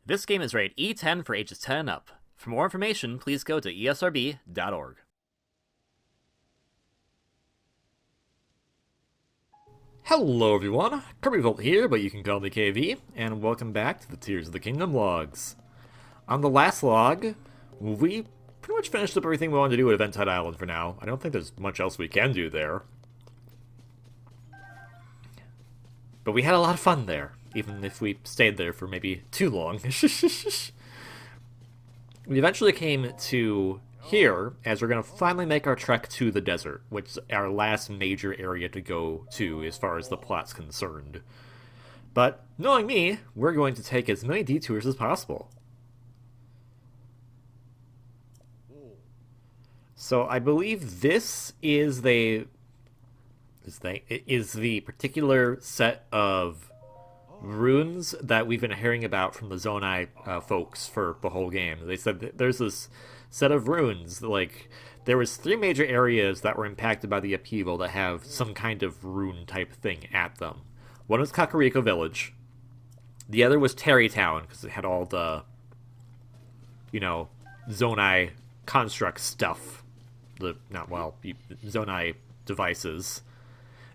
This game is rated E10 for ages 10 and up. For more information, please go to esrb.org. Hello everyone, Kirbyvolt here, but you can call me KV, and welcome back to the Tears of the Kingdom logs. On the last log, we pretty much finished up everything we wanted to do at Eventide Island for now. I don't think there's much else we can do there. But we had a lot of fun there, even if we stayed there for maybe too long. We eventually came to here, as we're going to finally make our trek to the desert, which is our last major area to go to as far as the plot's concerned. But, knowing me, we're going to take as many detours as possible. So I believe this is the particular set of runes that we've been hearing about from the Zonai folks for the whole game. They said that there's this set of runes, like, there was 3 major areas that were impacted by the upheaval that have some kind of rune type thing at them. One was Kakariko Village. The other was Terrytown, because it had all the, Zonai construct stuff. Zonai devices.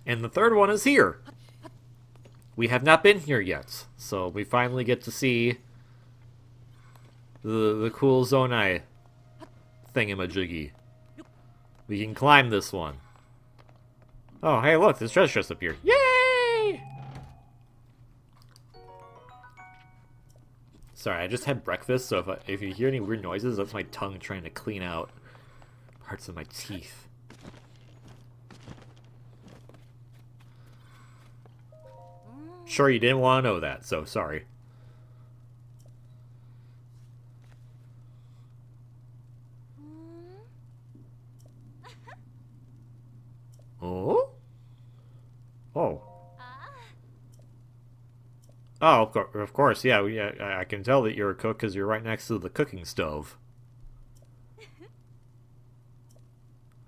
And the third one is here. We have not been here yet, so we finally get to see the cool Zonai thingamajiggy. We can climb this one. Oh, hey, look, there's treasure chest up here. Yay! Sorry, I just had breakfast, so if you hear any weird noises, that's my tongue trying to clean out parts of my teeth. Sure, you didn't want to know that, so sorry. Oh? Oh. Oh, of course, yeah, I can tell that you're a cook because you're right next to the cooking stove.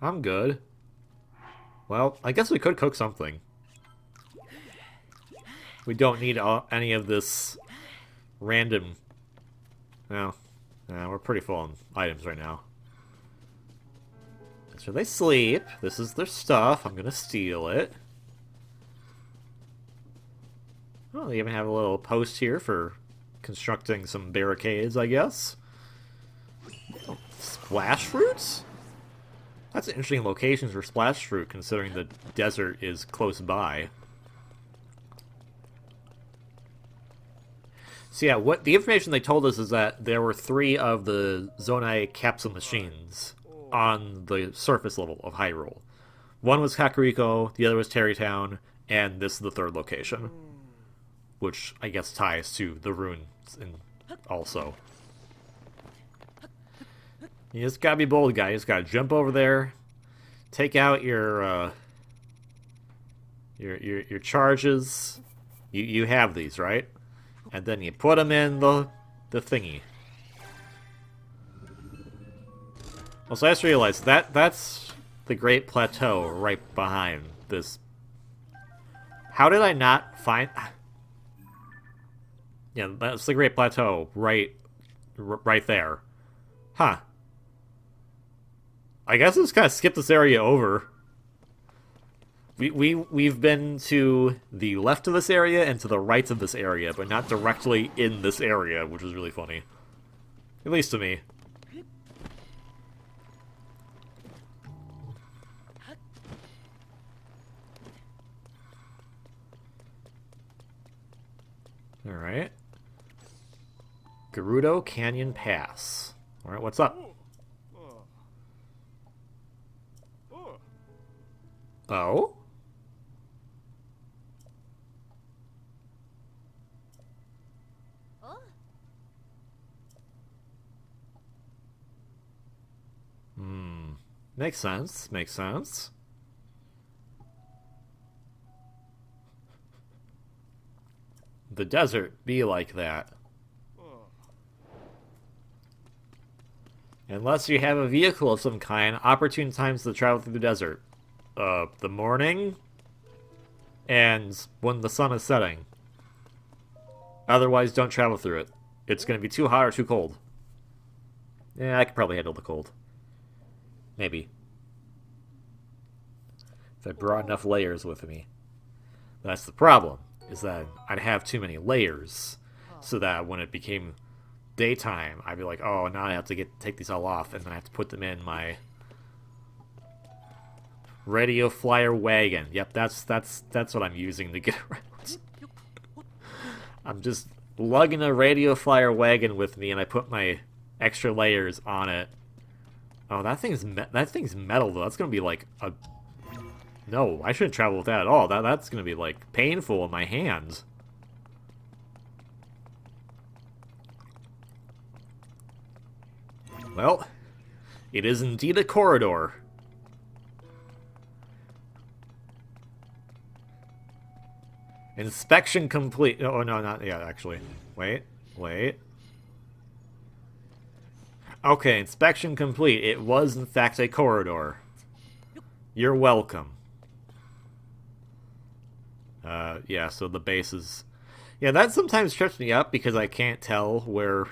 I'm good. Well, I guess we could cook something. We don't need any of this random... No, we're pretty full on items right now. So they sleep. This is their stuff. I'm gonna steal it. Oh, they even have a little post here for constructing some barricades, I guess. Oh, splash fruits? That's an interesting location for splash fruit, considering the desert is close by. So yeah, what the information they told us is that there were 3 of the Zonai capsule machines on the surface level of Hyrule. One was Kakariko, the other was Terrytown, and this is the 3rd location. Which I guess ties to the runes also. You just gotta be bold, guy. You just gotta jump over there, take out your charges. You have these, right? And then you put them in the thingy. Also, I just realized that's the Great Plateau right behind this. How did I not find... Yeah, that's the Great Plateau right there. Huh. I guess let's kind of skip this area over. We've been to the left of this area and to the right of this area, but not directly in this area, which is really funny. At least to me. Alright. Gerudo Canyon Pass. Alright, what's up? Oh? Makes sense. Makes sense. The desert be like that. Unless you have a vehicle of some kind, opportune times to travel through the desert. The morning, and when the sun is setting. Otherwise, don't travel through it. it's going to be too hot or too cold. Yeah, I could probably handle the cold. Maybe. If I brought enough layers with me. That's the problem, is that I'd have too many layers, so that when it became daytime, I'd be like, oh, now I have to take these all off, and then I have to put them in my radio flyer wagon. Yep, that's what I'm using to get around. I'm just lugging a radio flyer wagon with me, and I put my extra layers on it. Oh, that thing's metal though. That's gonna be like a... No, I shouldn't travel with that at all. That's gonna be like painful in my hands. Well, it is indeed a corridor. Inspection complete. Oh, no, not yet, actually. Wait. Okay, inspection complete. It was, in fact, a corridor. You're welcome. Yeah, so the base is... Yeah, that sometimes trips me up because I can't tell where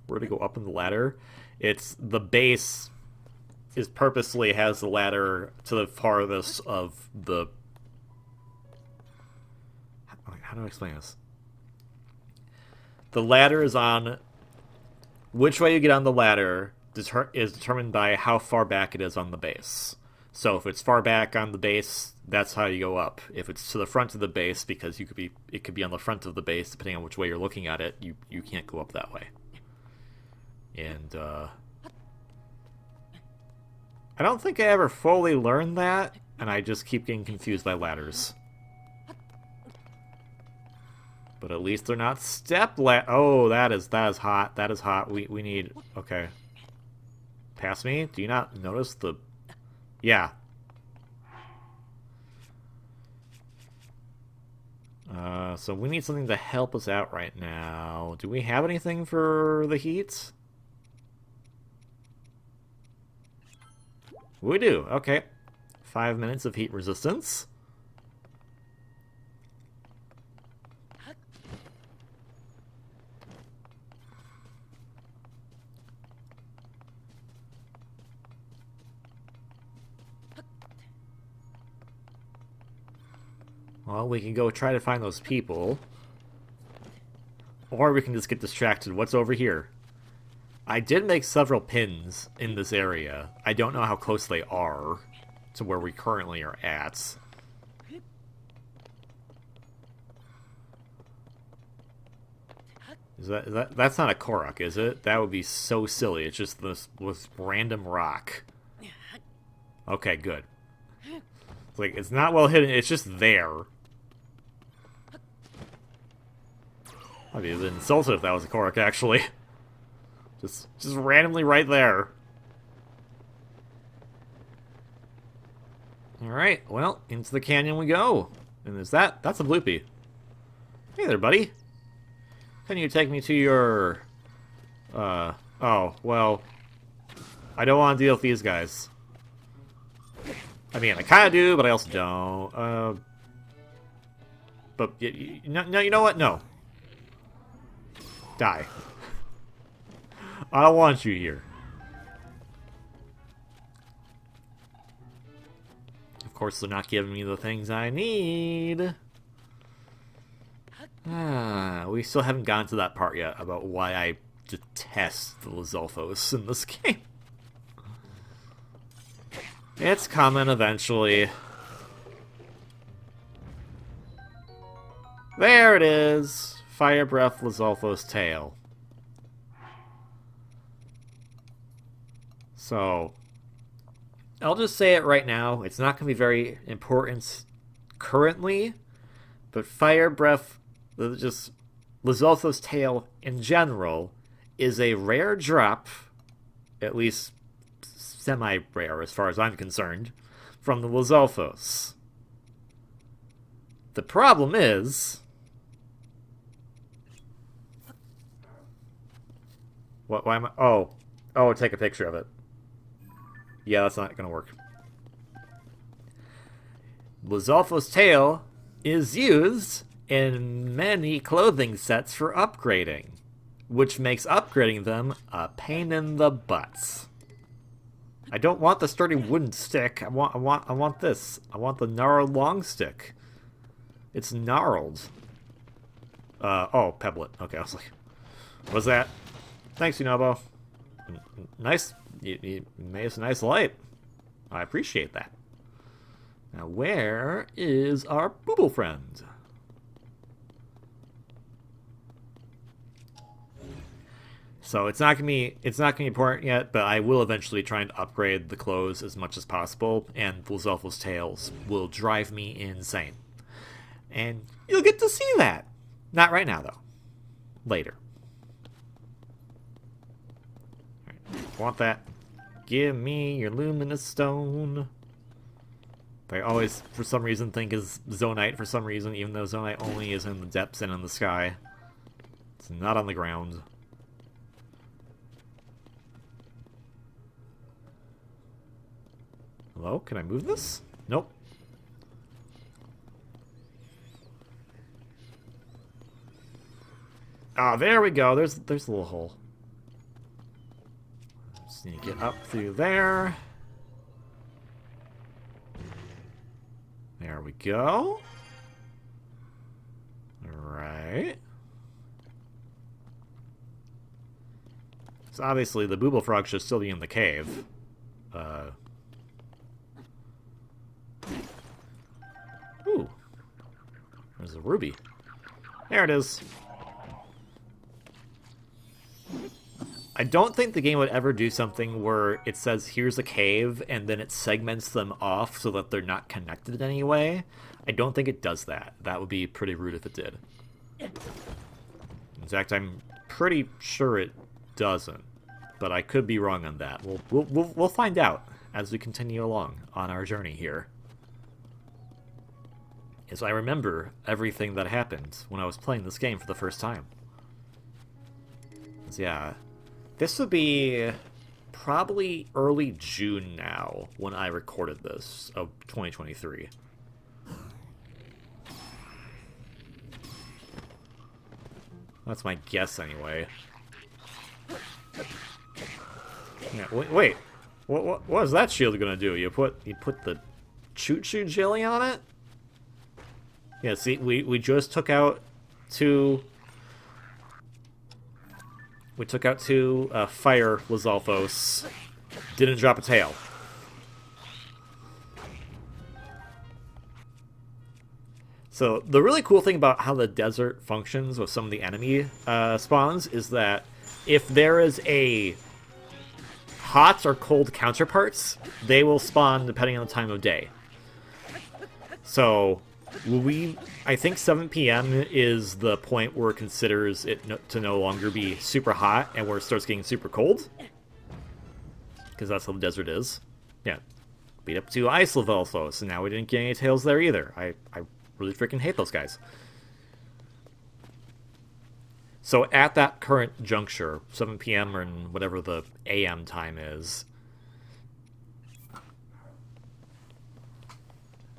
to go up in the ladder. It's the base is purposely has the ladder to the farthest of the... How do I explain this? The ladder is on... Which way you get on the ladder is determined by how far back it is on the base. So if it's far back on the base, that's how you go up. If it's to the front of the base, because it could be on the front of the base, depending on which way you're looking at it, you can't go up that way. And I don't think I ever fully learned that, and I just keep getting confused by ladders. But at least they're not Oh, that is hot. That is hot. We need... Okay. Pass me? Do you not notice the... Yeah. So we need something to help us out right now. Do we have anything for the heat? We do. Okay. 5 minutes of heat resistance. Well, we can go try to find those people. Or we can just get distracted. What's over here? I did make several pins in this area. I don't know how close they are to where we currently are at. That's not a Korok, is it? That would be so silly. It's just this random rock. Okay, good. It's like, it's not well hidden, it's just there. I'd be a bit insulted if that was a Korok, actually. Just randomly right there. Alright, well, into the canyon we go. And there's that. That's a Bloopy. Hey there, buddy. Can you take me to your... Oh, well... I don't want to deal with these guys. I mean, I kind of do, but I also don't. But, no, you know what? No. Die. I don't want you here. Of course, they're not giving me the things I need. We still haven't gotten to that part yet about why I detest the Lizalfos in this game. It's coming eventually. There it is. Fire Breath Lizalfos tail. So, I'll just say it right now. It's not going to be very important currently, but Fire Breath, just Lizalfos tail in general, is a rare drop, at least semi-rare as far as I'm concerned, from the Lizalfos. The problem is... Why am I... Oh, take a picture of it. Yeah, that's not gonna work. Lizalfos tail is used in many clothing sets for upgrading. which makes upgrading them a pain in the butts. I don't want the sturdy wooden stick. I want this. I want the gnarled long stick. It's gnarled. Oh, pebblet. Okay, I was like, what's that? Thanks, Unobo. Nice. You made us a nice light. I appreciate that. Now, where is our booble friend? So it's not gonna be important yet, but I will eventually try and upgrade the clothes as much as possible, and Lizalfo's tails will drive me insane. And you'll get to see that. Not right now, though. Later. Right. Want that? Give me your luminous stone. I always, for some reason, think is Zonite for some reason, even though Zonite only is in the depths and in the sky. It's not on the ground. Hello? Can I move this? Nope. Ah, there we go. There's a little hole. Just need to get up through there. There we go. Alright. So obviously the booble frog should still be in the cave. Ooh. There's a ruby. There it is. I don't think the game would ever do something where it says, here's a cave, and then it segments them off so that they're not connected in any way. I don't think it does that. That would be pretty rude if it did. In fact, I'm pretty sure it doesn't, but I could be wrong on that. We'll find out as we continue along on our journey here. As I remember everything that happened when I was playing this game for the first time. So yeah, this would be probably early June now when I recorded this of 2023. That's my guess anyway. Yeah, wait. What is that shield gonna do? You put the choo-choo jelly on it? Yeah, see, we just took out two. We took out two fire Lizalfos. Didn't drop a tail. So the really cool thing about how the desert functions with some of the enemy spawns is that if there is a hot or cold counterparts, they will spawn depending on the time of day. So I think 7 p.m. is the point where it considers it to no longer be super hot and where it starts getting super cold. Because that's how the desert is. Yeah. Beat up to Ice Lizalfos, and now we didn't get any tails there either. I really freaking hate those guys. So at that current juncture, 7 p.m. or whatever the a.m. time is,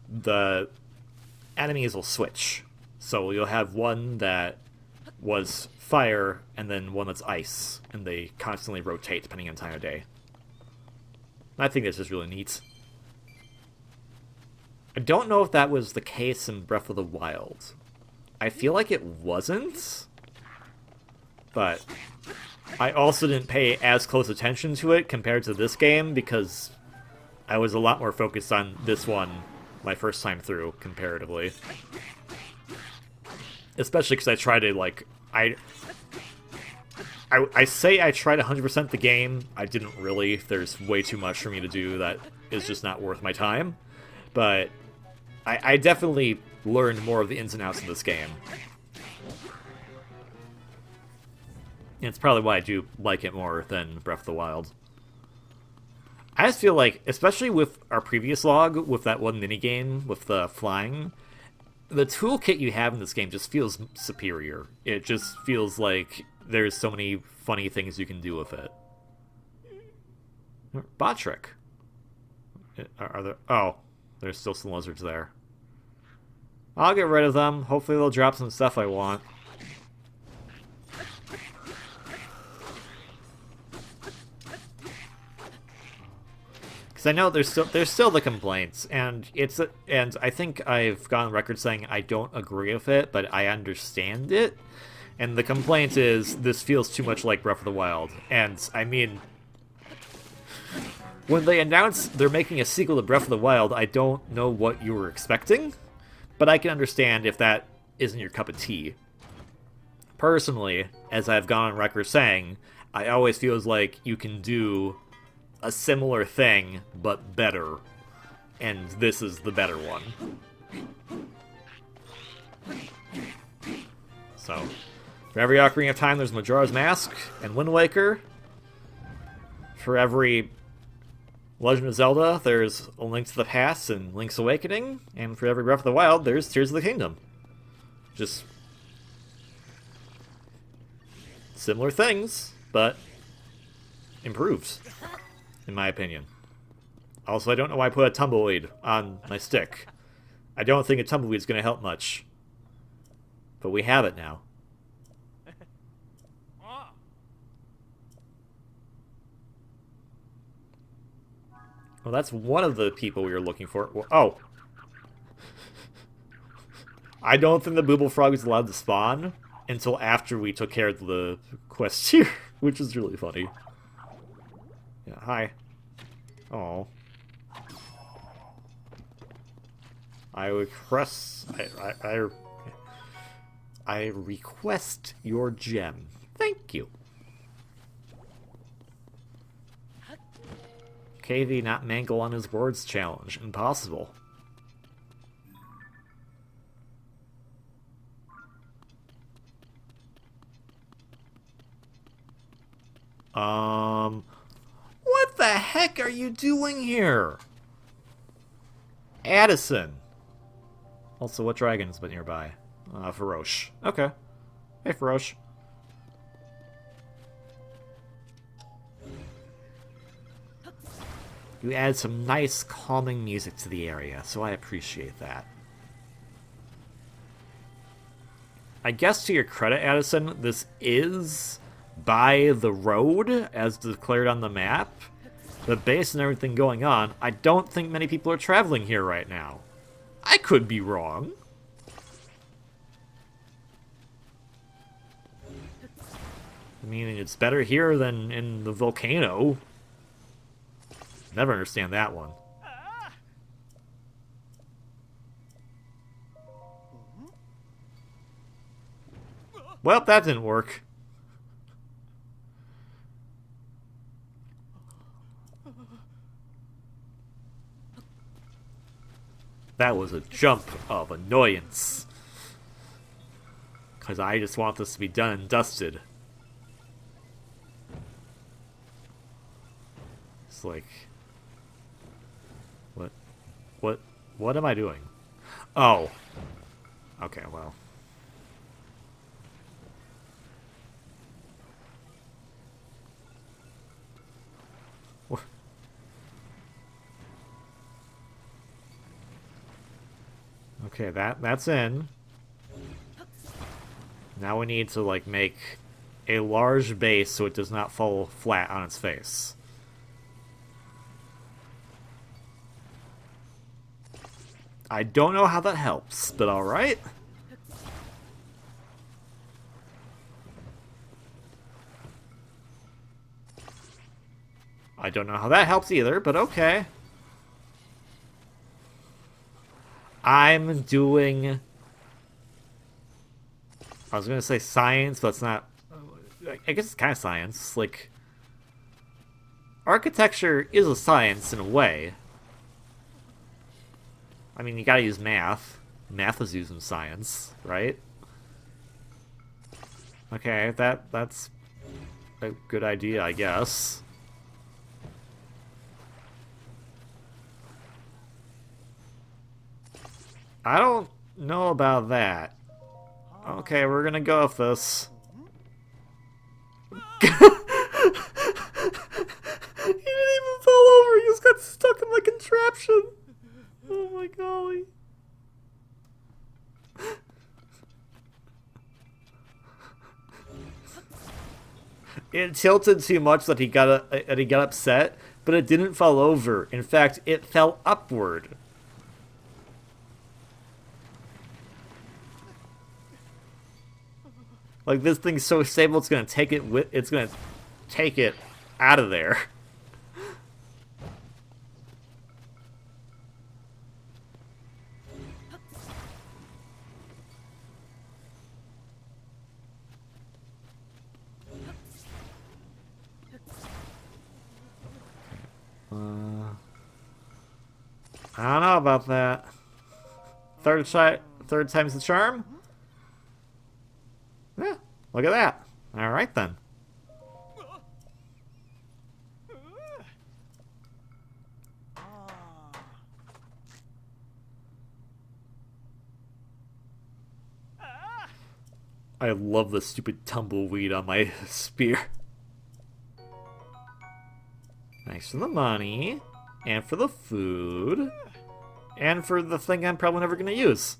the enemies will switch. So you'll have one that was fire and then one that's ice, and they constantly rotate depending on time of day. I think this is really neat. I don't know if that was the case in Breath of the Wild. I feel like it wasn't, but I also didn't pay as close attention to it compared to this game because I was a lot more focused on this one my first time through, comparatively. Especially because I tried to, like, I say I tried 100% the game. I didn't really. There's way too much for me to do that is just not worth my time. But I definitely learned more of the ins and outs of this game. And it's probably why I do like it more than Breath of the Wild. I just feel like, especially with our previous log, with that one minigame with the flying, the toolkit you have in this game just feels superior. It just feels like there's so many funny things you can do with it. Bot trick. Are there? Oh, there's still some lizards there. I'll get rid of them. Hopefully they'll drop some stuff I want. Because I know there's still the complaints, and and I think I've gone on record saying I don't agree with it, but I understand it. And the complaint is this feels too much like Breath of the Wild. And I mean, when they announced they're making a sequel to Breath of the Wild, I don't know what you were expecting, but I can understand if that isn't your cup of tea. Personally, as I've gone on record saying, I always feels like you can do a similar thing, but better. And this is the better one. So, for every Ocarina of Time, there's Majora's Mask and Wind Waker. For every Legend of Zelda, there's A Link to the Past and Link's Awakening. And for every Breath of the Wild, there's Tears of the Kingdom. Just similar things, but improved, in my opinion. Also, I don't know why I put a tumbleweed on my stick. I don't think a tumbleweed's going to help much. But we have it now. Well, that's one of the people we were looking for. Oh! I don't think the Booble Frog is allowed to spawn until after we took care of the quest here, which is really funny. Yeah, hi. Oh. I request... I request your gem. Thank you. KV not mangle on his words challenge. Impossible. What the heck are you doing here? Addison. Also, what dragon's been nearby? Faroche. Okay. Hey, Faroche. You add some nice, calming music to the area, so I appreciate that. I guess to your credit, Addison, this is by the road, as declared on the map. The base and everything going on, I don't think many people are traveling here right now. I could be wrong. I mean, it's better here than in the volcano. Never understand that one. Well, that didn't work. That was a jump of annoyance. Because I just want this to be done and dusted. It's like... What am I doing? Oh. Okay, well. Okay, that's in. Now we need to, like, make a large base so it does not fall flat on its face. I don't know how that helps, but alright. I don't know how that helps either, but okay. I'm doing... I was gonna say science, but it's not... I guess it's kind of science. Like, architecture is a science in a way. I mean, you gotta use math. Math is used in science, right? Okay, that's a good idea, I guess. I don't know about that. Okay, we're gonna go with this. He didn't even fall over, he just got stuck in my contraption. Oh my golly. It tilted too much that he got upset, but but it didn't fall over. In fact, it fell upward. Like, this thing's so stable, it's gonna take it out of there. I don't know about that. Third time's the charm? Yeah, look at that. Alright then. I love the stupid tumbleweed on my spear. Thanks for the money, and for the food, and for the thing I'm probably never going to use.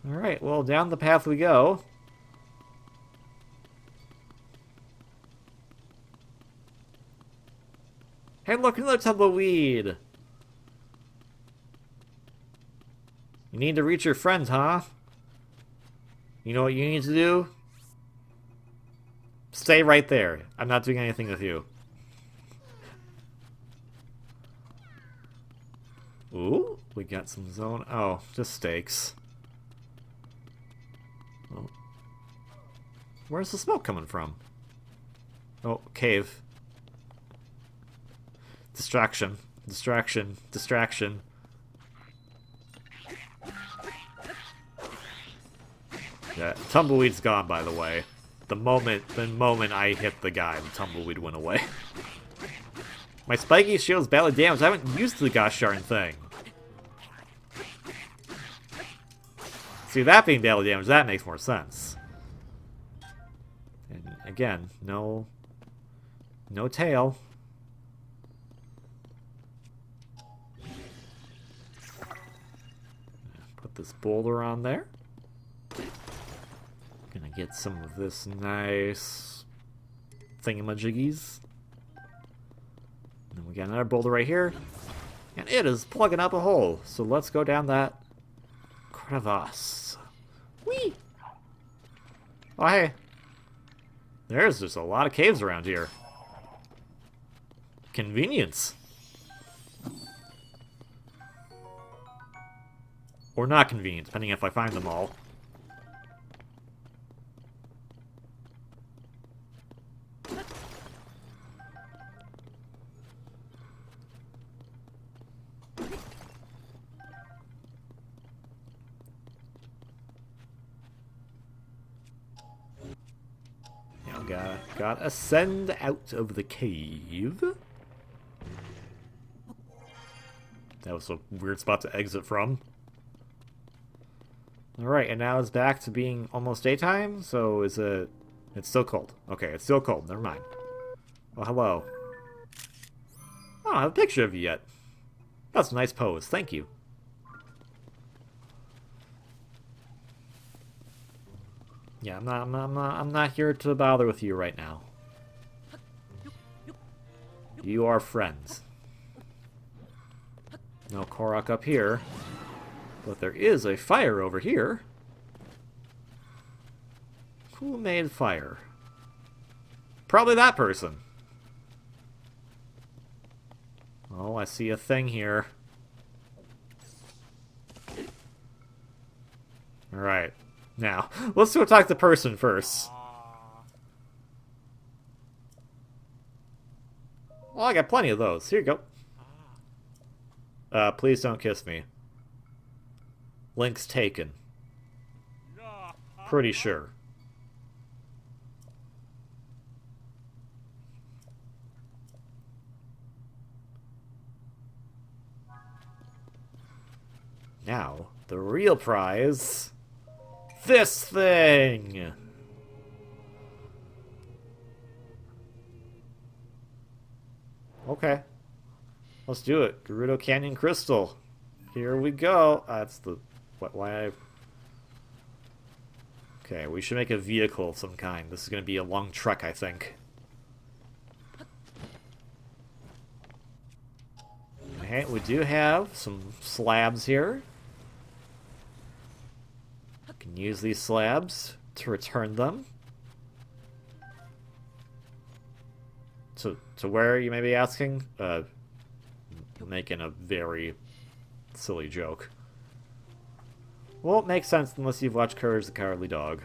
Alright, well, down the path we go. Hey, look, another tumbleweed! You need to reach your friend, huh? You know what you need to do? Stay right there. I'm not doing anything with you. Ooh, we got some zone. Oh, just steaks. Oh. Where's the smoke coming from? Oh, cave. Distraction. Distraction. Distraction. Yeah, tumbleweed's gone, by the way. The moment I hit the guy, the tumbleweed went away. My spiky shield's badly damaged. I haven't used the gosh darn thing. See, that being badly damaged, that makes more sense. And again, no tail. Put this boulder on there. Gonna get some of this nice thingamajiggies. And then we got another boulder right here. And it is plugging up a hole. So let's go down that crevasse. Whee! Oh, hey. There's just a lot of caves around here. Convenience. Or not convenient, depending if I find them all. Gotta ascend out of the cave. That was a weird spot to exit from. Alright, and now it's back to being almost daytime, so is it... It's still cold. Okay, it's still cold, never mind. Well, hello. I don't have a picture of you yet. That's a nice pose, thank you. Yeah, I'm not here to bother with you right now. You are friends. No Korok up here. But there is a fire over here. Who made fire? Probably that person. Oh, I see a thing here. Alright. Now, let's go talk to the person first. Well, I got plenty of those. Here you go. Please don't kiss me. Link's taken. Pretty sure. Now, the real prize... This thing! Okay. Let's do it. Gerudo Canyon Crystal. Here we go. That's the... Why I Okay, we should make a vehicle of some kind. This is going to be a long trek, I think. Okay, we do have some slabs here. We can use these slabs to return them. To where, you may be asking? Making a very silly joke. Well, it makes sense unless you've watched Courage the Cowardly Dog.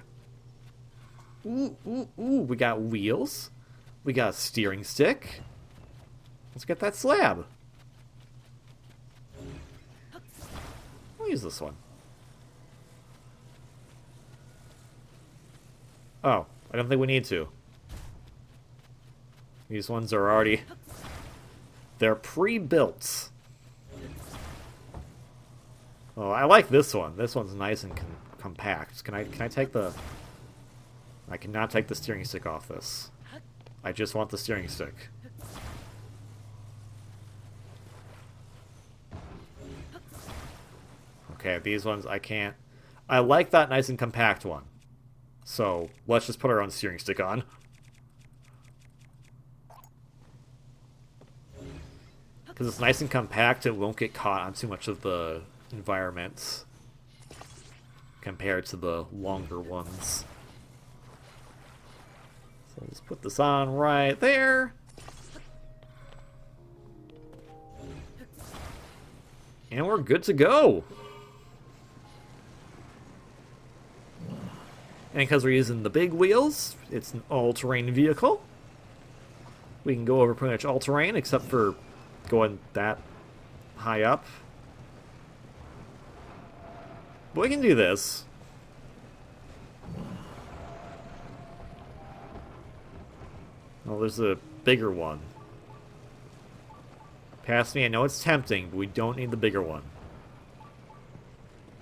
Ooh, ooh, ooh, we got wheels. We got a steering stick. Let's get that slab. We'll use this one. Oh, I don't think we need to. These ones are already... They're pre-built. Oh, I like this one. This one's nice and compact. Can I take the... I cannot take the steering stick off this. I just want the steering stick. Okay, these ones I can't... I like that nice and compact one. So, let's just put our own steering stick on. Because it's nice and compact, it won't get caught on too much of the environment compared to the longer ones. So let's put this on right there. And we're good to go. And because we're using the big wheels, it's an all-terrain vehicle. We can go over pretty much all terrain except for going that high up. But we can do this. Oh, there's a bigger one. Past me, I know it's tempting, but we don't need the bigger one.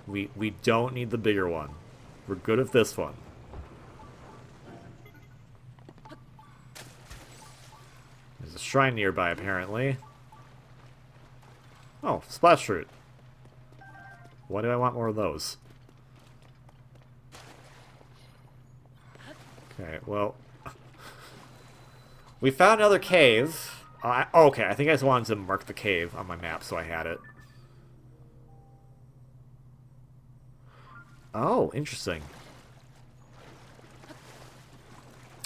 We don't need the bigger one. We're good at this one. There's a shrine nearby, apparently. Oh, splash fruit. Why do I want more of those? Okay, well... We found another cave. Okay, I think I just wanted to mark the cave on my map so I had it. Oh, interesting.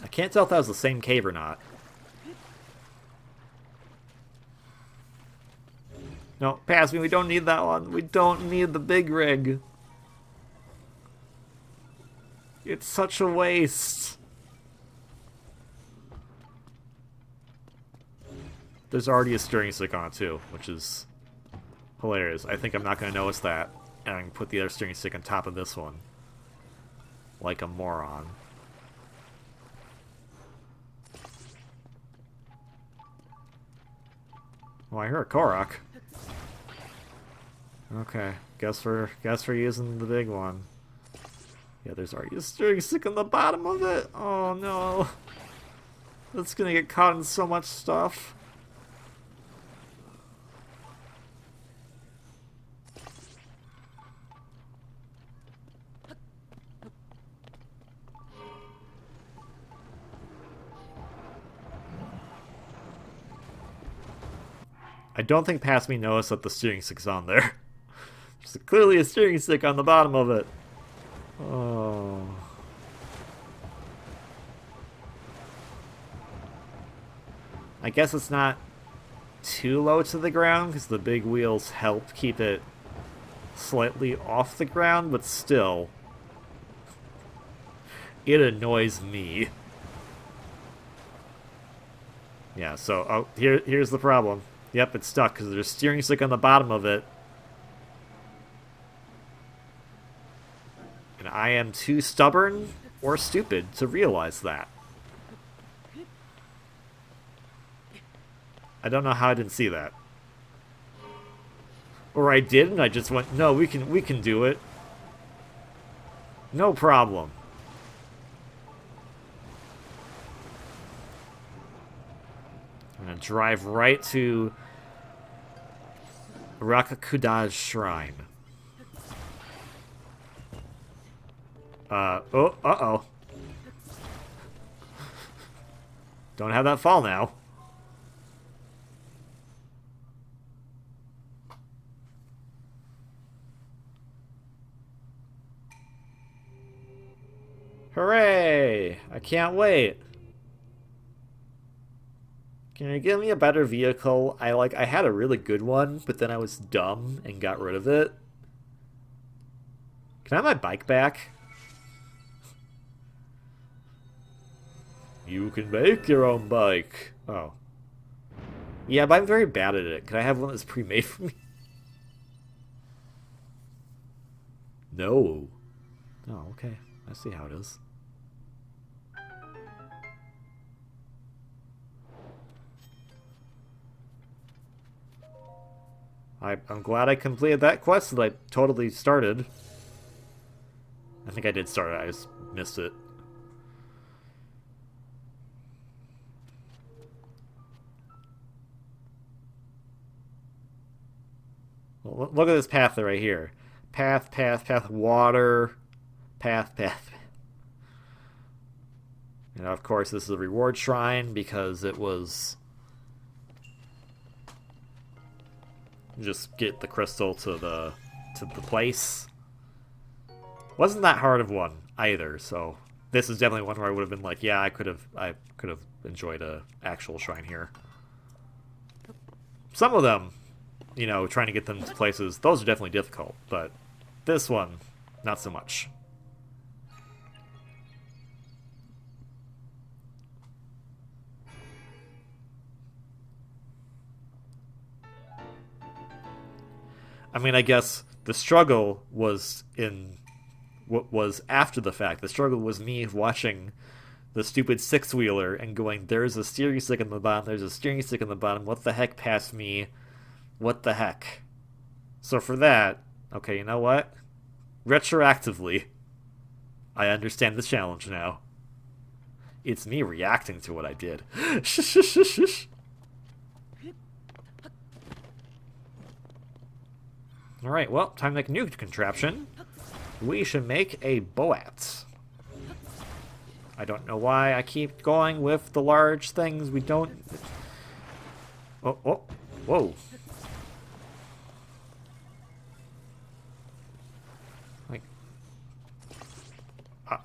I can't tell if that was the same cave or not. No, pass me, we don't need that one. We don't need the big rig. It's such a waste. There's already a steering stick on it too, which is hilarious. I think I'm not going to notice that. And I can put the other steering stick on top of this one. Like a moron. Oh, I hear a Korok. Okay, guess we're using the big one. Yeah, there's already a steering stick on the bottom of it. Oh no. That's gonna get caught in so much stuff. I don't think past me noticed that the steering stick's on there. There's clearly a steering stick on the bottom of it. Oh. I guess it's not too low to the ground because the big wheels help keep it slightly off the ground, but still, it annoys me. Yeah, so here's the problem. Yep, it's stuck because there's a steering stick on the bottom of it. And I am too stubborn or stupid to realize that. I don't know how I didn't see that. Or I did and I just went, no, we can do it. No problem. I'm gonna drive right to Rakakuda's shrine. Uh-oh. Don't have that fall now. Hooray! I can't wait. Can you give me a better vehicle? I had a really good one, but then I was dumb and got rid of it. Can I have my bike back? You can make your own bike. Oh. Yeah, but I'm very bad at it. Can I have one that's pre-made for me? No. Oh, okay. I see how it is. I'm glad I completed that quest that I totally started. I think I did start it, I just missed it. Well, look at this path right here. Path, water, path. And of course this is a reward shrine because it was... Just get the crystal to the place. Wasn't that hard of one either, so this is definitely one where I would have been like, yeah, I could have enjoyed a actual shrine here. Some of them, you know, trying to get them to places, those are definitely difficult, but this one, not so much. I mean, I guess the struggle was in what was after the fact. The struggle was me watching the stupid six-wheeler and going, there's a steering stick in the bottom, there's a steering stick in the bottom, what the heck passed me? What the heck? So for that, okay, you know what? Retroactively, I understand the challenge now. It's me reacting to what I did. Alright, well, time to make a new contraption. We should make a boat. I don't know why I keep going with the large things. We don't... Oh, whoa. Like...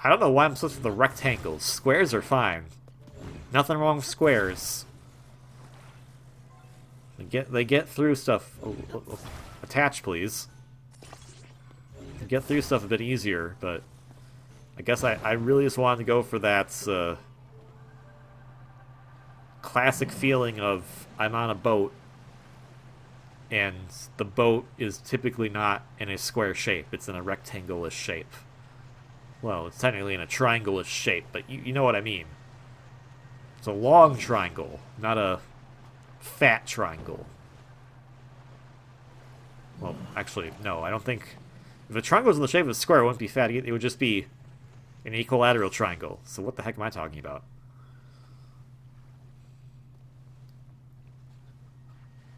I don't know why I'm supposed to the rectangles. Squares are fine. Nothing wrong with squares. They get through stuff... Oh. Attach, please. Get through stuff a bit easier, but I guess I really just wanted to go for that classic feeling of I'm on a boat, and the boat is typically not in a square shape, it's in a rectangle-ish shape. Well, it's technically in a triangle-ish shape, but you know what I mean. It's a long triangle, not a fat triangle. Well, actually, no, I don't think... If a triangle was in the shape of a square, it wouldn't be fat. It would just be an equilateral triangle. So what the heck am I talking about?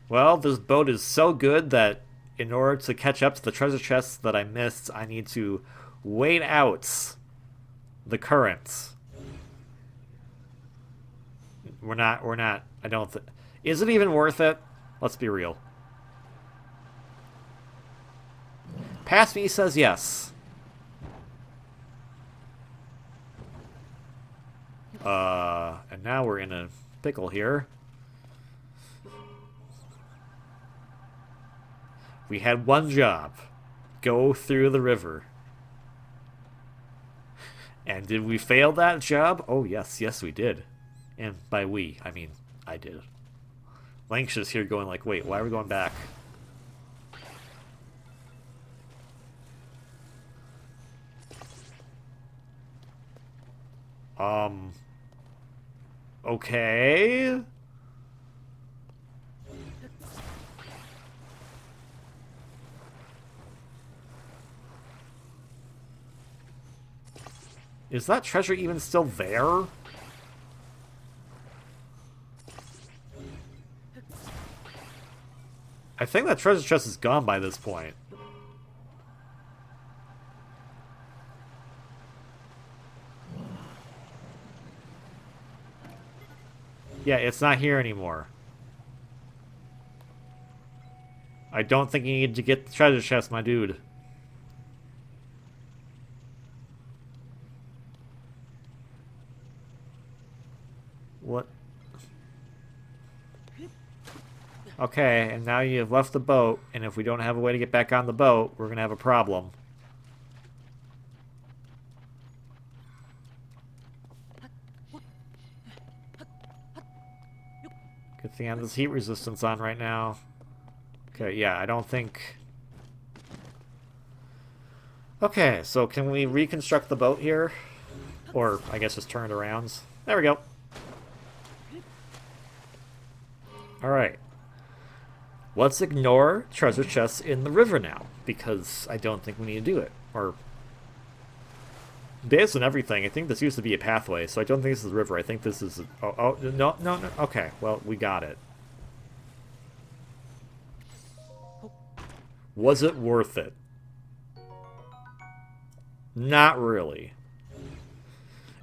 Well, this boat is so good that in order to catch up to the treasure chests that I missed, I need to wait out the current. We're not, I don't think... Is it even worth it? Let's be real. Past me says yes. And now we're in a pickle here. We had one job. Go through the river. And did we fail that job? Oh, yes, we did. And by we, I mean, I did. Link's just here going like, wait, why are we going back? Okay. Is that treasure even still there? I think that treasure chest is gone by this point. Yeah, it's not here anymore. I don't think you need to get the treasure chest, my dude. What? Okay, and now you've left the boat, and if we don't have a way to get back on the boat, we're gonna have a problem. Good thing I have this heat resistance on right now. Okay, yeah, I don't think... Okay, so can we reconstruct the boat here? Or, I guess just turn it around. There we go. Alright. Let's ignore treasure chests in the river now, because I don't think we need to do it. Or, based on everything, I think this used to be a pathway, so I don't think this is a river. I think this is... Oh, no. Okay, well, we got it. Was it worth it? Not really.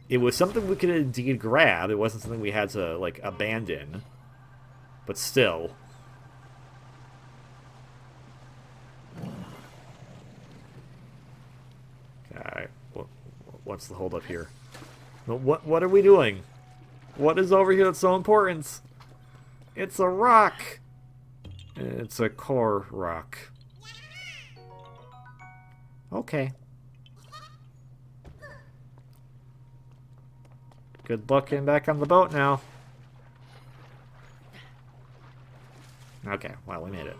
It was something we could indeed grab. It wasn't something we had to, like, abandon. But still... Alright, what's the hold up here? What are we doing? What is over here that's so important? It's a rock! It's a core rock. Okay. Good luck getting back on the boat now. Okay, well, we made it.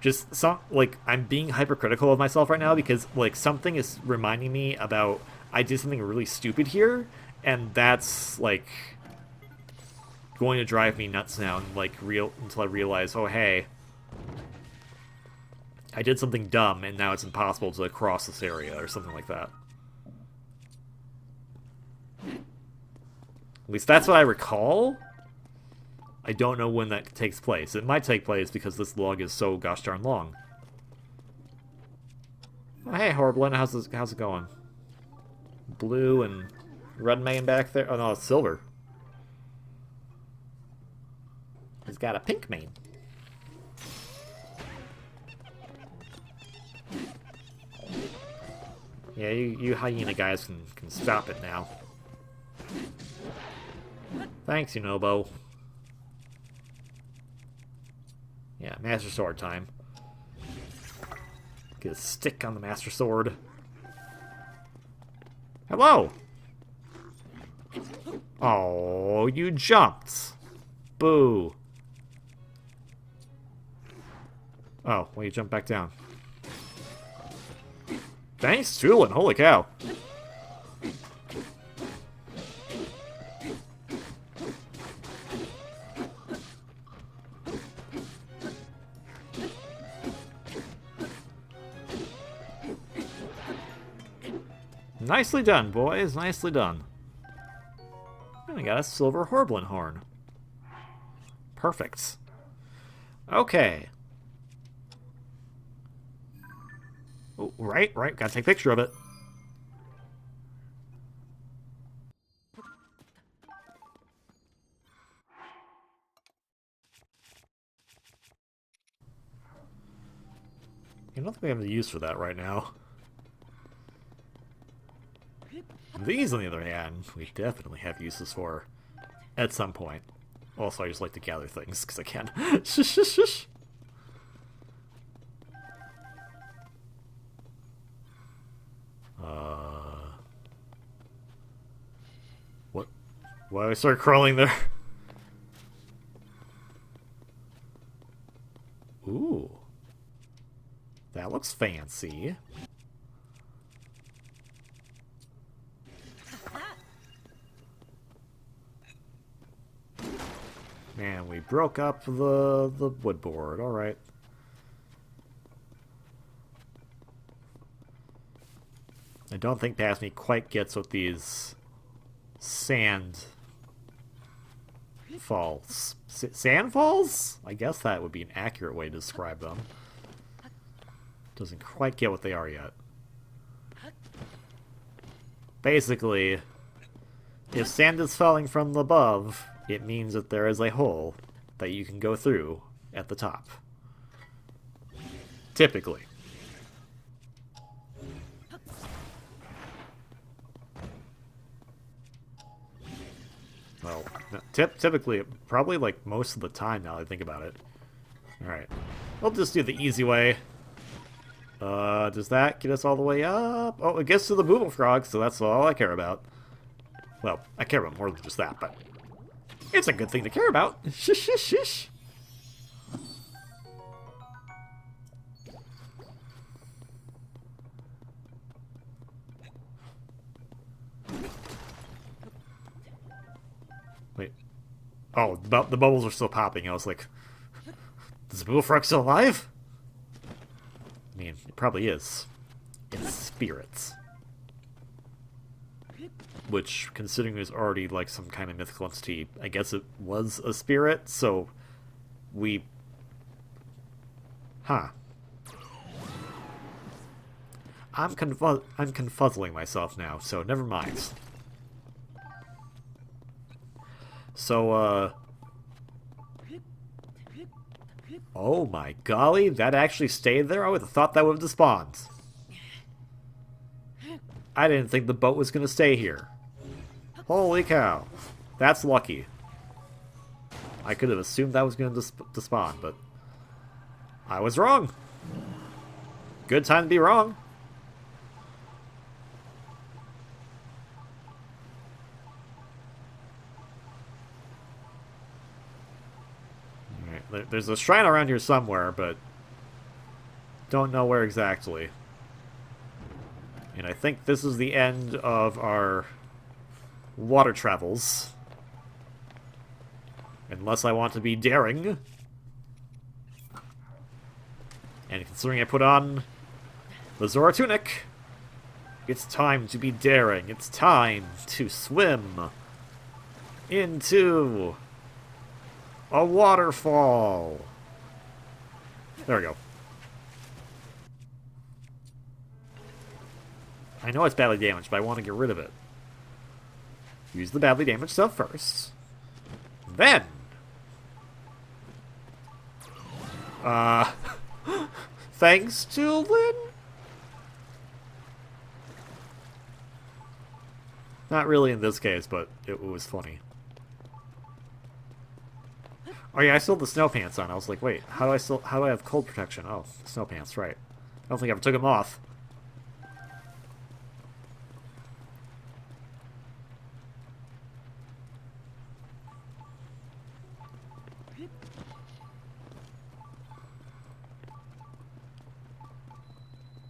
Just some, like, I'm being hypercritical of myself right now because, like, something is reminding me about I did something really stupid here, and that's, like, going to drive me nuts now, and, like, until I realize, oh, hey, I did something dumb, and now it's impossible to cross this area, or something like that. At least that's what I recall. I don't know when that takes place. It might take place because this log is so gosh darn long. Oh, hey, Horblin, how's it going? Blue and red mane back there. Oh no, it's silver. He's got a pink mane. Yeah, you hyena guys can stop it now. Thanks, Yunobo. Yeah, Master Sword time. Get a stick on the Master Sword. Hello! Oh, you jumped! Boo! Oh, well, you jumped back down. Thanks, Tulin. Holy cow. Nicely done, boys. Nicely done. And I got a silver Horblin horn. Perfect. Okay. Oh, right. Gotta take a picture of it. I don't think we have the use for that right now. These, on the other hand, we definitely have uses for at some point. Also, I just like to gather things, because I can. Shush. What? Why did I start crawling there? Ooh. That looks fancy. Man, we broke up the wood board. All right. I don't think Past Me quite gets what these sand falls. Sand falls? I guess that would be an accurate way to describe them. Doesn't quite get what they are yet. Basically, If sand is falling from above, it means that there is a hole that you can go through at the top. Typically. Well, typically, probably like most of the time now that I think about it. Alright. We'll just do the easy way. Does that get us all the way up? Oh, it gets to the Booble Frog, so that's all I care about. Well, I care about more than just that, but it's a good thing to care about. Shish, shish, shish. Wait. Oh, the bubbles are still popping. I was like, is the Booble Frog still alive? I mean, it probably is. It's spirits. Which, considering there's already, like, some kind of mythical entity, I guess it was a spirit, so we... Huh. I'm confuzzling myself now, so never mind. So, oh my golly, that actually stayed there? I would have thought that would have despawned. I didn't think the boat was going to stay here. Holy cow. That's lucky. I could have assumed that was going to despawn, but I was wrong. Good time to be wrong. Alright, there's a shrine around here somewhere, but don't know where exactly. And I think this is the end of our water travels. Unless I want to be daring. And considering I put on the Zora tunic, it's time to be daring. It's time to swim into a waterfall. There we go. I know it's badly damaged, but I want to get rid of it. Use the badly damaged stuff first. Then... thanks to Lynn? Not really in this case, but it was funny. Oh yeah, I still have the snow pants on. I was like, wait, how do I have cold protection? Oh, snow pants, right. I don't think I ever took them off.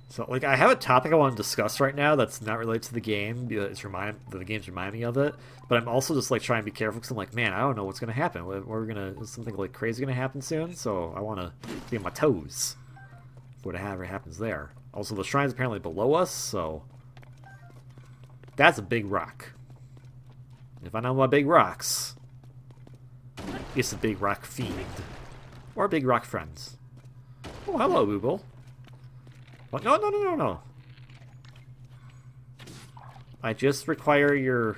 So, like, I have a topic I want to discuss right now that's not related to the game. The game's reminding me of it. But I'm also just, like, trying to be careful because I'm like, man, I don't know what's going to happen. Is something, like, crazy going to happen soon? So I want to be on my toes for whatever happens there. Also, the shrine's apparently below us, so... That's a big rock. If I know my big rocks, it's a big rock fiend. Or big rock friends. Oh, hello, Booble. What? No, no, no, no, no. I just require your...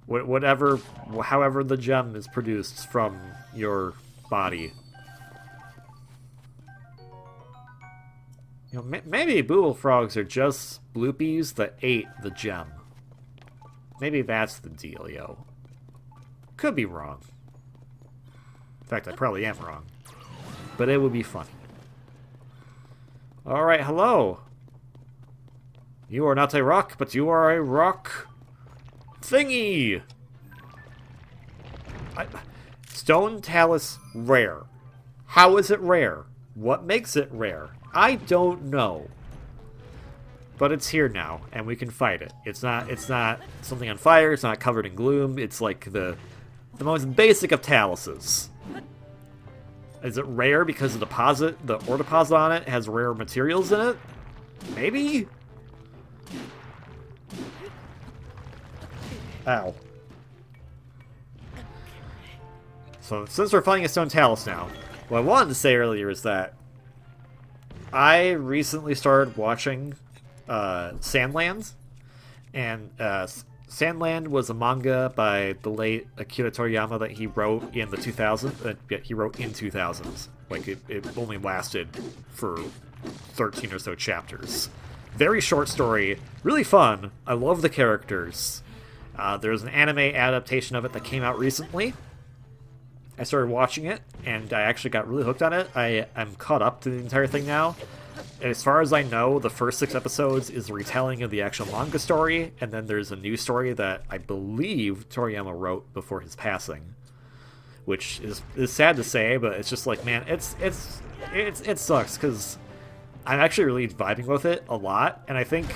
however the gem is produced from your body. You know, maybe Booble Frogs are just bloopies that ate the gem. Maybe that's the dealio. Could be wrong. In fact, I probably am wrong. But it would be funny. Alright, hello. You are not a rock, but you are a rock thingy. Stone Talus rare. How is it rare? What makes it rare? I don't know. But it's here now, and we can fight it. It's not something on fire, it's not covered in gloom, it's like the most basic of taluses. Is it rare because the ore deposit on it has rare materials in it? Maybe? Ow. So, since we're fighting a stone talus now, what I wanted to say earlier is that I recently started watching Sandlands, and Sandland was a manga by the late Akira Toriyama that he wrote in the 2000s. He wrote in 2000s. Like, it only lasted for 13 or so chapters. Very short story, really fun. I love the characters. There's an anime adaptation of it that came out recently. I started watching it, and I actually got really hooked on it. I'm caught up to the entire thing now. As far as I know, the first 6 episodes is a retelling of the actual manga story, and then there's a new story that I believe Toriyama wrote before his passing, which is sad to say, but it's just like, man, it sucks because I'm actually really vibing with it a lot, and I think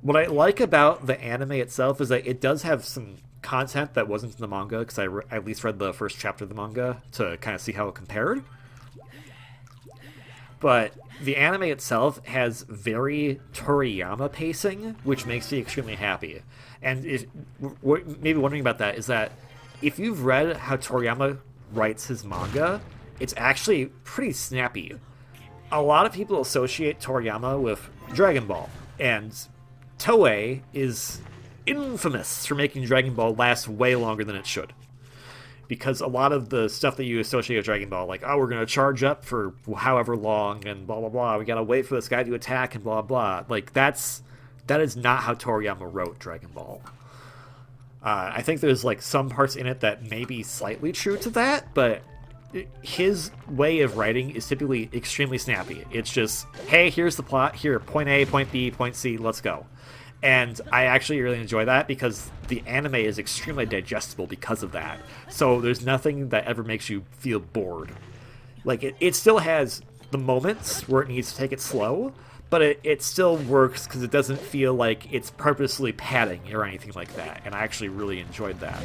what I like about the anime itself is that it does have some content that wasn't in the manga, because I at least read the first chapter of the manga to kind of see how it compared. But the anime itself has very Toriyama pacing, which makes me extremely happy. And maybe wondering about that is that if you've read how Toriyama writes his manga, it's actually pretty snappy. A lot of people associate Toriyama with Dragon Ball, and Toei is infamous for making Dragon Ball last way longer than it should. Because a lot of the stuff that you associate with Dragon Ball, like, oh, we're going to charge up for however long, and blah, blah, blah, we got to wait for this guy to attack, and blah, blah. Like, that is not how Toriyama wrote Dragon Ball. I think there's, like, some parts in it that may be slightly true to that, but his way of writing is typically extremely snappy. It's just, hey, here's the plot, here, point A, point B, point C, let's go. And I actually really enjoy that because the anime is extremely digestible because of that. So there's nothing that ever makes you feel bored. Like, it still has the moments where it needs to take it slow, but it still works because it doesn't feel like it's purposely padding or anything like that. And I actually really enjoyed that.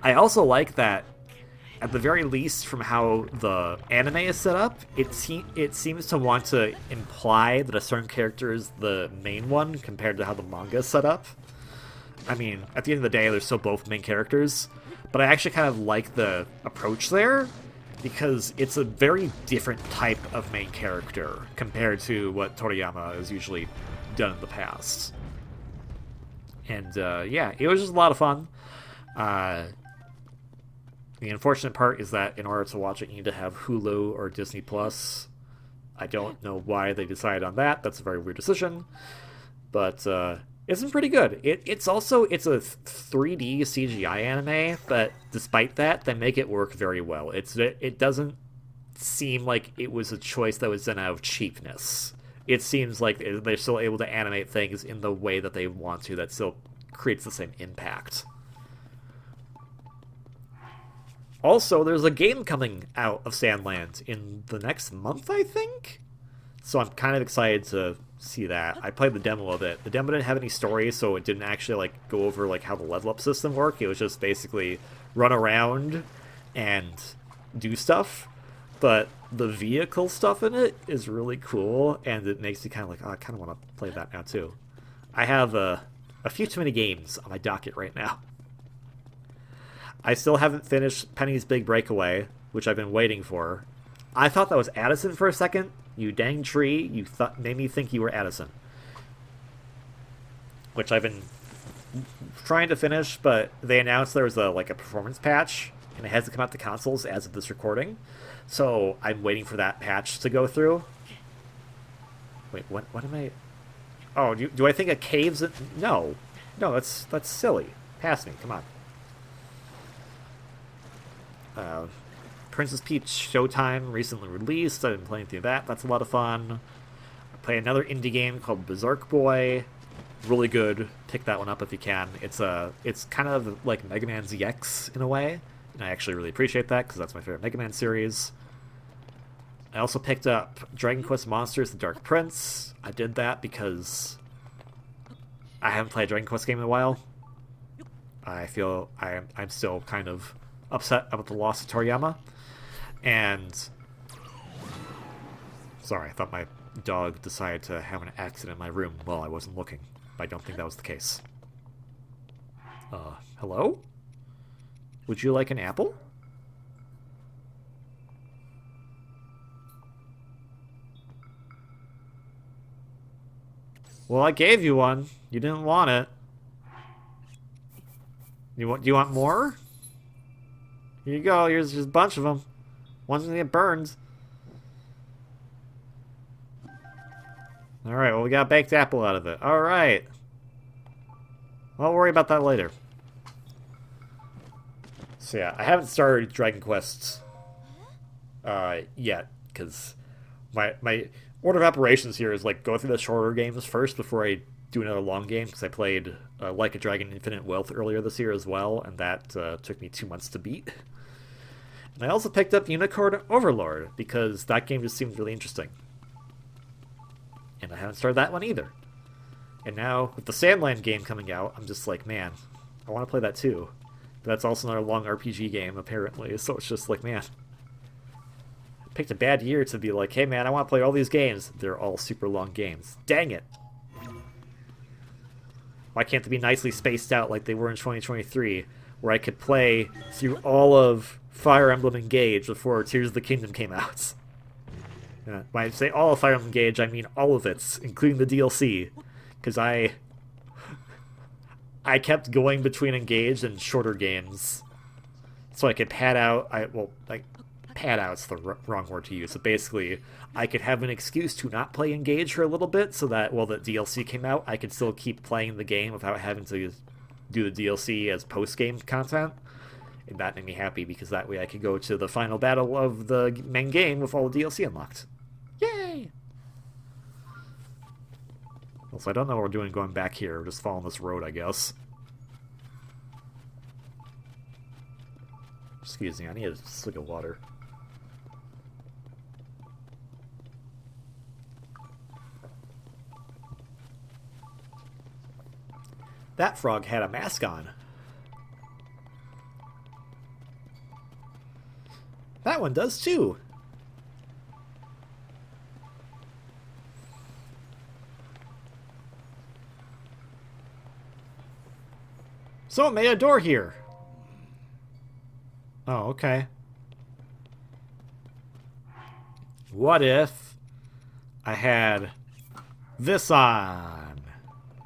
I also like that, at the very least, from how the anime is set up, it seems to want to imply that a certain character is the main one compared to how the manga is set up. I mean, at the end of the day, they're still both main characters, but I actually kind of like the approach there, because it's a very different type of main character compared to what Toriyama has usually done in the past. And yeah, it was just a lot of fun. The unfortunate part is that in order to watch it, you need to have Hulu or Disney Plus. I don't know why they decided on that. That's a very weird decision. But it's been pretty good. It's a 3D CGI anime, but despite that, they make it work very well. It doesn't seem like it was a choice that was done out of cheapness. It seems like they're still able to animate things in the way that they want to that still creates the same impact. Also, there's a game coming out of Sandland in the next month, I think? So I'm kind of excited to see that. I played the demo of it. The demo didn't have any story, so it didn't actually like go over like how the level up system worked. It was just basically run around and do stuff. But the vehicle stuff in it is really cool, and it makes me kind of like, oh, I kind of want to play that now too. I have a few too many games on my docket right now. I still haven't finished Penny's Big Breakaway, which I've been waiting for. I thought that was Addison for a second. You dang tree, you made me think you were Addison. Which I've been trying to finish, but they announced there was a performance patch, and it hasn't come out to consoles as of this recording. So I'm waiting for that patch to go through. Wait, what am I... Oh, do I think a cave's... No, that's silly. Pass me, come on. Princess Peach Showtime recently released. I've been playing through that. That's a lot of fun. I play another indie game called Berserk Boy. Really good. Pick that one up if you can. It's kind of like Mega Man ZX in a way, and I actually really appreciate that because that's my favorite Mega Man series. I also picked up Dragon Quest Monsters: The Dark Prince. I did that because I haven't played a Dragon Quest game in a while. I feel I'm still kind of upset about the loss of Toriyama. And sorry, I thought my dog decided to have an accident in my room while I wasn't looking. But I don't think that was the case. Hello? Would you like an apple? Well, I gave you one. You didn't want it. Do you want more? Here you go. Here's just a bunch of them. One's gonna get burned. Alright, well, we got a baked apple out of it. Alright. I'll worry about that later. So yeah, I haven't started Dragon Quest yet, because my order of operations here is like go through the shorter games first before I do another long game, because I played Like a Dragon Infinite Wealth earlier this year as well, and that took me 2 months to beat. And I also picked up Unicorn Overlord, because that game just seemed really interesting. And I haven't started that one either. And now, with the Sandland game coming out, I'm just like, man, I want to play that too. But that's also another long RPG game, apparently, so it's just like, man. I picked a bad year to be like, hey man, I want to play all these games. They're all super long games. Dang it! Why can't they be nicely spaced out like they were in 2023, where I could play through all of Fire Emblem Engage before Tears of the Kingdom came out? When I say all of Fire Emblem Engage, I mean all of it, including the DLC. Because I kept going between Engage and shorter games, so I could pad out. Pad out's the wrong word to use. So basically, I could have an excuse to not play Engage for a little bit, so that while the DLC came out, I could still keep playing the game without having to do the DLC as post-game content. And that made me happy, because that way I could go to the final battle of the main game with all the DLC unlocked. Yay! Also, I don't know what we're doing going back here. We're just following this road, I guess. Excuse me, I need a swig of water. That frog had a mask on. That one does too. Someone made a door here. Oh, okay. What if I had this on?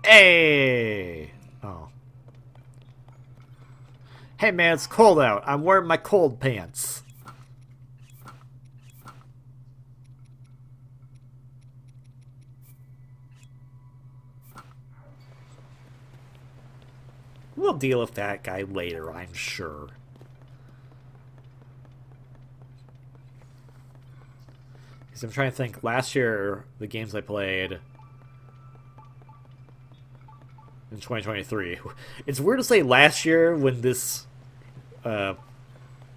Hey! Oh. Hey man, it's cold out. I'm wearing my cold pants. We'll deal with that guy later, I'm sure. Because I'm trying to think, last year, the games I played in 2023. It's weird to say last year when this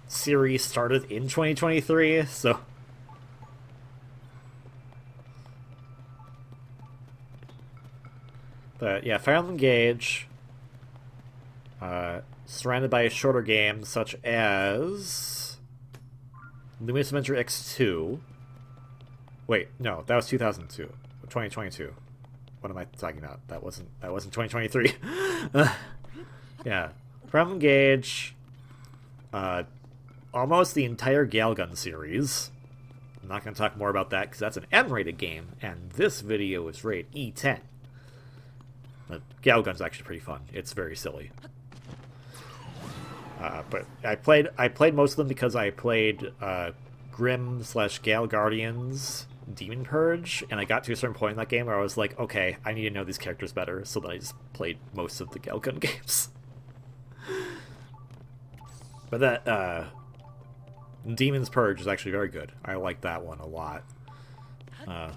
series started in 2023, so... But yeah, Fire Emblem Engage... surrounded by shorter games such as Luminous Adventure X2. Wait, no, that was 2002. 2022. What am I talking about? That wasn't 2023. Yeah. Fire Emblem Engage. Almost the entire Galgun series. I'm not going to talk more about that because that's an M-rated game, and this video is rated E10. But Galgun's actually pretty fun. It's very silly. But I played most of them because I played Grim/Gal Guardians Demon Purge, and I got to a certain point in that game where I was like, okay, I need to know these characters better, so then I just played most of the Galgun games. But that Demon's Purge is actually very good. I like that one a lot.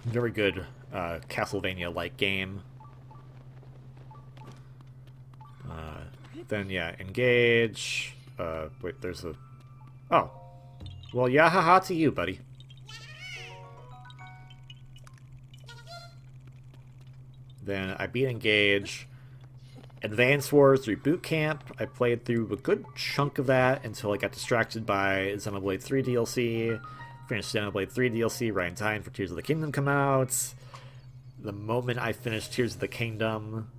Very good Castlevania-like game. Then, yeah, Engage. Wait, there's a... Oh. Well, yahaha to you, buddy. Then I beat Engage. Advance Wars Reboot Camp. I played through a good chunk of that until I got distracted by Xenoblade 3 DLC. Finished Xenoblade 3 DLC right in time for Tears of the Kingdom come out. The moment I finished Tears of the Kingdom...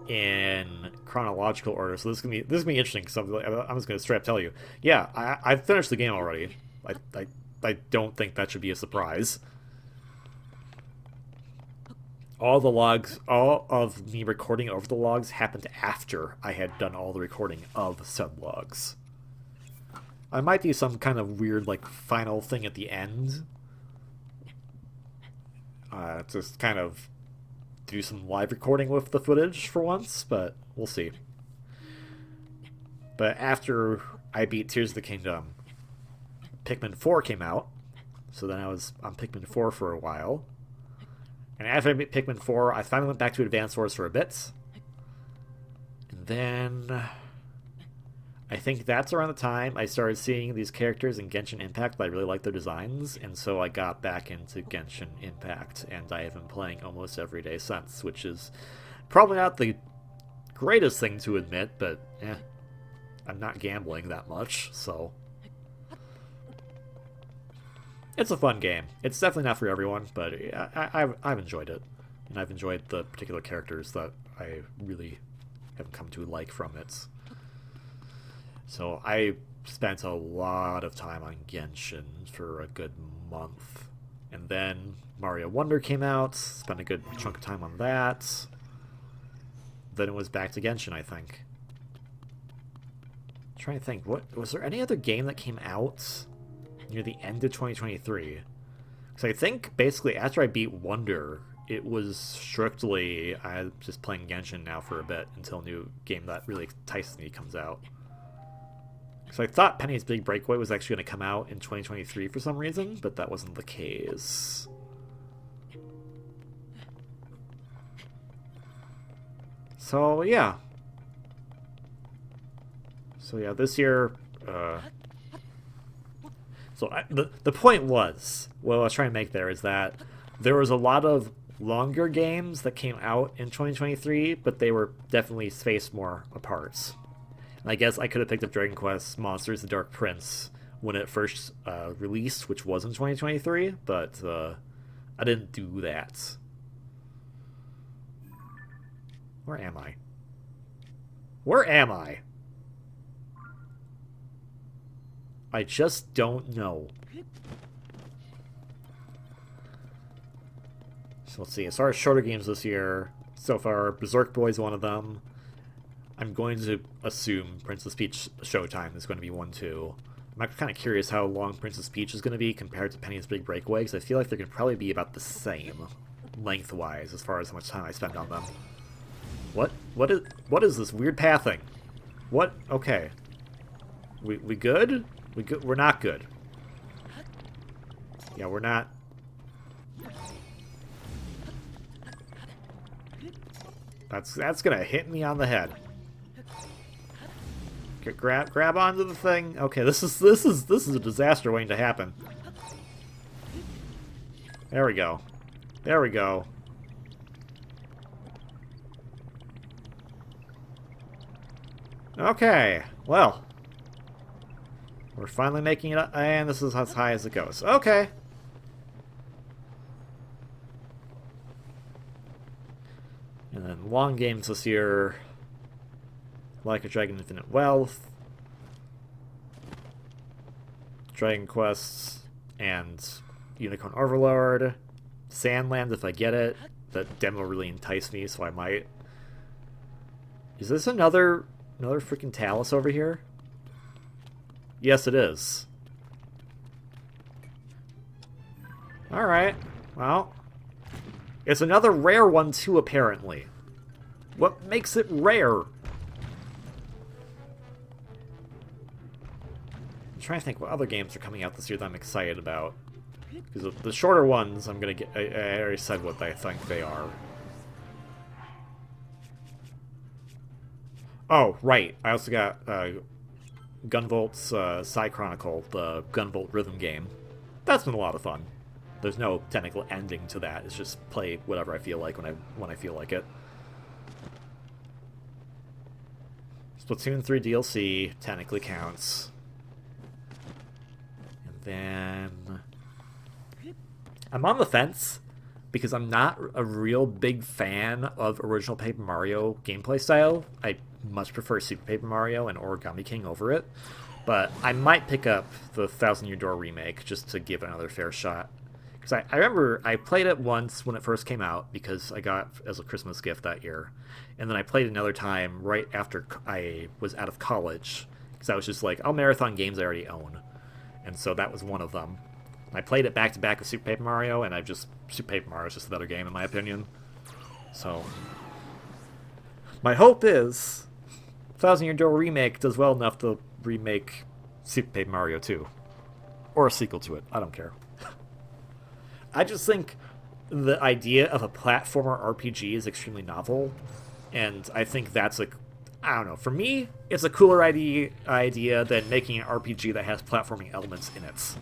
in chronological order, so this is gonna be interesting because I'm just gonna straight up tell you, yeah, I finished the game already. I don't think that should be a surprise. all of me recording over the logs happened after I had done all the recording of said logs. I might do some kind of weird, like, final thing at the end. Just kind of do some live recording with the footage for once, but we'll see. But after I beat Tears of the Kingdom, Pikmin 4 came out, so then I was on Pikmin 4 for a while. And after I beat Pikmin 4, I finally went back to Advance Wars for a bit. And then I think that's around the time I started seeing these characters in Genshin Impact that I really liked their designs, and so I got back into Genshin Impact, and I have been playing almost every day since, which is probably not the greatest thing to admit, but I'm not gambling that much, so it's a fun game. It's definitely not for everyone, but I've enjoyed it, and I've enjoyed the particular characters that I really have come to like from it. So I spent a lot of time on Genshin for a good month, and then Mario Wonder came out, spent a good chunk of time on that. Then it was back to Genshin, I think. I'm trying to think, what was there any other game that came out near the end of 2023? Because I think basically after I beat Wonder, it was strictly I'm just playing Genshin now for a bit until a new game that really entices me comes out. So I thought Penny's Big Breakaway was actually going to come out in 2023 for some reason, but that wasn't the case. So yeah. This year. The point was, what I was trying to make there is that there was a lot of longer games that came out in 2023, but they were definitely spaced more apart. And I guess I could have picked up Dragon Quest Monsters: The Dark Prince when it first released, which was in 2023, but I didn't do that. Where am I? Where am I? I just don't know. So let's see. As far as shorter games this year, so far, Berserk Boy is one of them. I'm going to assume Princess Peach Showtime is going to be one too. I'm kind of curious how long Princess Peach is going to be compared to Penny's Big Breakaway, because I feel like they're going to probably be about the same lengthwise as far as how much time I spend on them. What is this weird pathing? What? Okay. We good? We good? We're not good. Yeah, we're not. That's gonna hit me on the head. Grab onto the thing. Okay, this is a disaster waiting to happen. There we go. There we go. Okay, well, we're finally making it up, and this is as high as it goes. Okay. And then long games this year, Like a Dragon Infinite Wealth, Dragon Quest, and Unicorn Overlord, Sandland if I get it. That demo really enticed me, so I might. Is this another freaking Talus over here? Yes, it is. Alright, well, it's another rare one too, apparently. What makes it rare? I'm trying to think what other games are coming out this year that I'm excited about. Because the shorter ones, I'm gonna get. I already said what I think they are. Oh, right. I also got Gunvolt's Side Chronicle, the Gunvolt rhythm game. That's been a lot of fun. There's no technical ending to that. It's just play whatever I feel like when I feel like it. Splatoon 3 DLC technically counts. And then I'm on the fence because I'm not a real big fan of original Paper Mario gameplay style. I much prefer Super Paper Mario and Origami King over it. But I might pick up the Thousand Year Door remake just to give it another fair shot. Because I remember I played it once when it first came out because I got it as a Christmas gift that year. And then I played it another time right after I was out of college. Because I was just like, I'll marathon games I already own. And so that was one of them. I played it back to back with Super Paper Mario, and Super Paper Mario is just a better game in my opinion. So my hope is Thousand Year Door Remake does well enough to remake Super Paper Mario 2. Or a sequel to it. I don't care. I just think the idea of a platformer RPG is extremely novel, and I think that's like, I don't know, for me, it's a cooler idea than making an RPG that has platforming elements in it.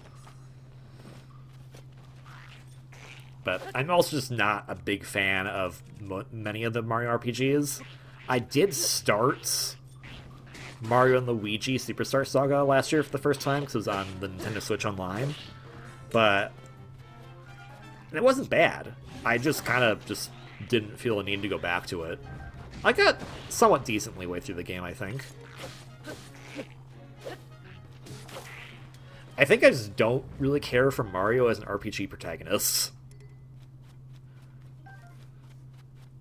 But I'm also just not a big fan of many of the Mario RPGs. I did start Mario and Luigi Superstar Saga last year for the first time because it was on the Nintendo Switch Online, but it wasn't bad. I just kind of just didn't feel a need to go back to it. I got somewhat decently way through the game, I think. I think I just don't really care for Mario as an RPG protagonist.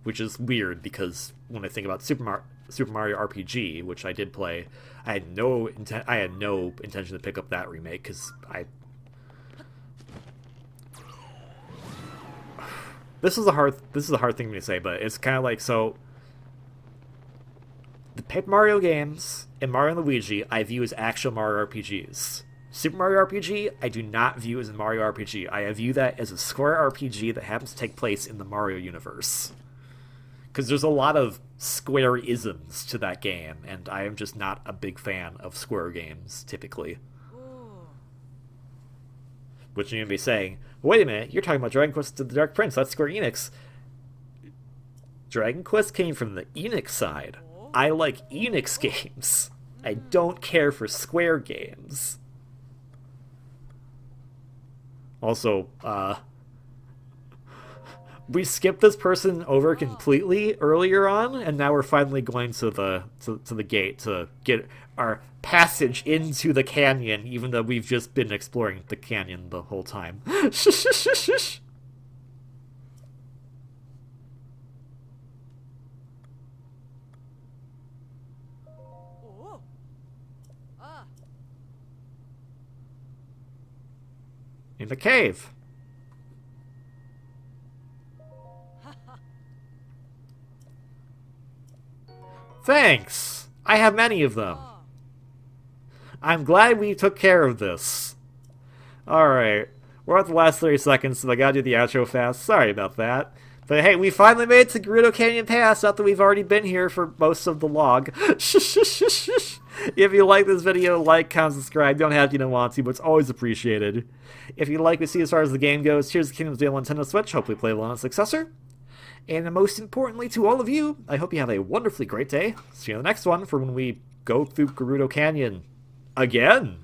Which is weird, because when I think about Super Mario RPG, which I did play, I had no intention to pick up that remake, because This is a hard thing for me to say, but it's kind of like, so the Paper Mario games and Mario and Luigi I view as actual Mario RPGs. Super Mario RPG I do not view as a Mario RPG. I view that as a Square RPG that happens to take place in the Mario universe. Because there's a lot of Square-isms to that game, and I am just not a big fan of Square games, typically. Which you're going to be saying, wait a minute, you're talking about Dragon Quest to the Dark Prince, that's Square Enix. Dragon Quest came from the Enix side. I like Enix games. I don't care for Square games. Also, we skipped this person over completely earlier on, and now we're finally going to the gate to get our passage into the canyon, even though we've just been exploring the canyon the whole time. In the cave. Thanks! I have many of them. I'm glad we took care of this. Alright, we're at the last 30 seconds, so I gotta do the outro fast. Sorry about that. But hey, we finally made it to Gerudo Canyon Pass, not that we've already been here for most of the log. If you like this video, like, comment, subscribe. You don't have to, you don't want to, but it's always appreciated. If you like what you see as far as the game goes, here's the Kingdoms Deal on Nintendo Switch. Hopefully play well on its successor. And most importantly to all of you, I hope you have a wonderfully great day. See you in the next one for when we go through Gerudo Canyon again.